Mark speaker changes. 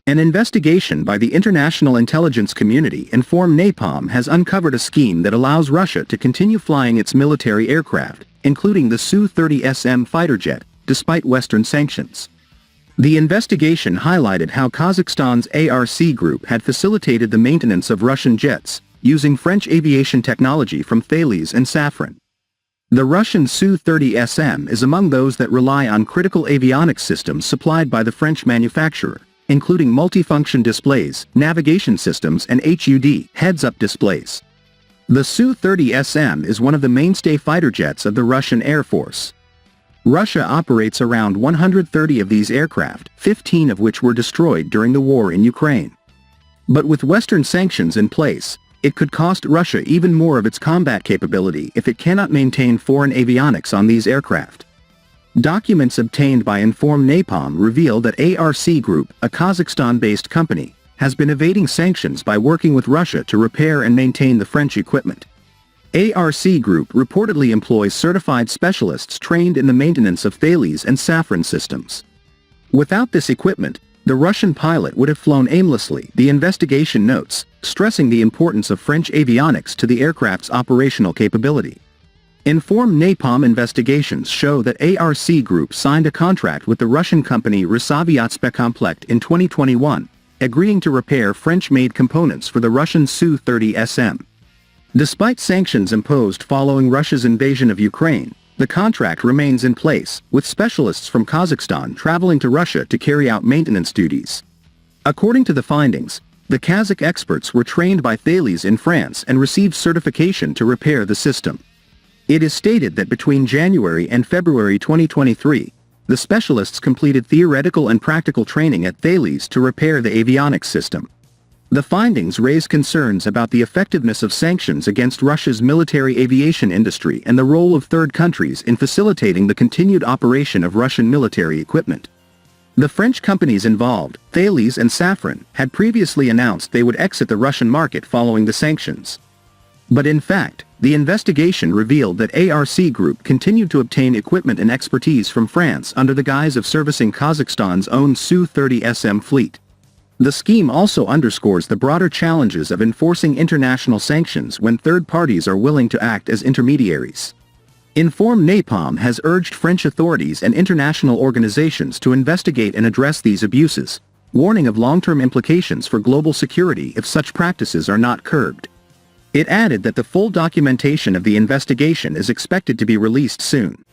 Speaker 1: An investigation by the international intelligence community InformNapalm has uncovered a scheme that allows Russia to continue flying its military aircraft, including the Su-30SM fighter jet, despite Western sanctions. The investigation highlighted how Kazakhstan's ARC group had facilitated the maintenance of Russian jets, using French aviation technology from Thales and Safran. The Russian Su-30SM is among those that rely on critical avionics systems supplied by the French manufacturer, including multifunction displays, navigation systems and HUD heads-up displays. The Su-30SM is one of the mainstay fighter jets of the Russian Air Force. Russia operates around 130 of these aircraft, 15 of which were destroyed during the war in Ukraine. But with Western sanctions in place, it could cost Russia even more of its combat capability if it cannot maintain foreign avionics on these aircraft. Documents obtained by InformNapalm reveal that ARC Group, a Kazakhstan-based company, has been evading sanctions by working with Russia to repair and maintain the French equipment. ARC Group reportedly employs certified specialists trained in the maintenance of Thales and Safran systems. Without this equipment, the Russian pilot would have flown aimlessly, the investigation notes, stressing the importance of French avionics to the aircraft's operational capability. InformNapalm investigations show that ARC Group signed a contract with the Russian company Rosaviatspecomplect in 2021, agreeing to repair French-made components for the Russian Su-30SM. Despite sanctions imposed following Russia's invasion of Ukraine, the contract remains in place, with specialists from Kazakhstan traveling to Russia to carry out maintenance duties. According to the findings, the Kazakh experts were trained by Thales in France and received certification to repair the system. It is stated that between January and February 2023, the specialists completed theoretical and practical training at Thales to repair the avionics system. The findings raise concerns about the effectiveness of sanctions against Russia's military aviation industry and the role of third countries in facilitating the continued operation of Russian military equipment. The French companies involved, Thales and Safran, had previously announced they would exit the Russian market following the sanctions. But in fact, the investigation revealed that ARC Group continued to obtain equipment and expertise from France under the guise of servicing Kazakhstan's own Su-30SM fleet. The scheme also underscores the broader challenges of enforcing international sanctions when third parties are willing to act as intermediaries. InformNapalm has urged French authorities and international organizations to investigate and address these abuses, warning of long-term implications for global security if such practices are not curbed. It added that the full documentation of the investigation is expected to be released soon.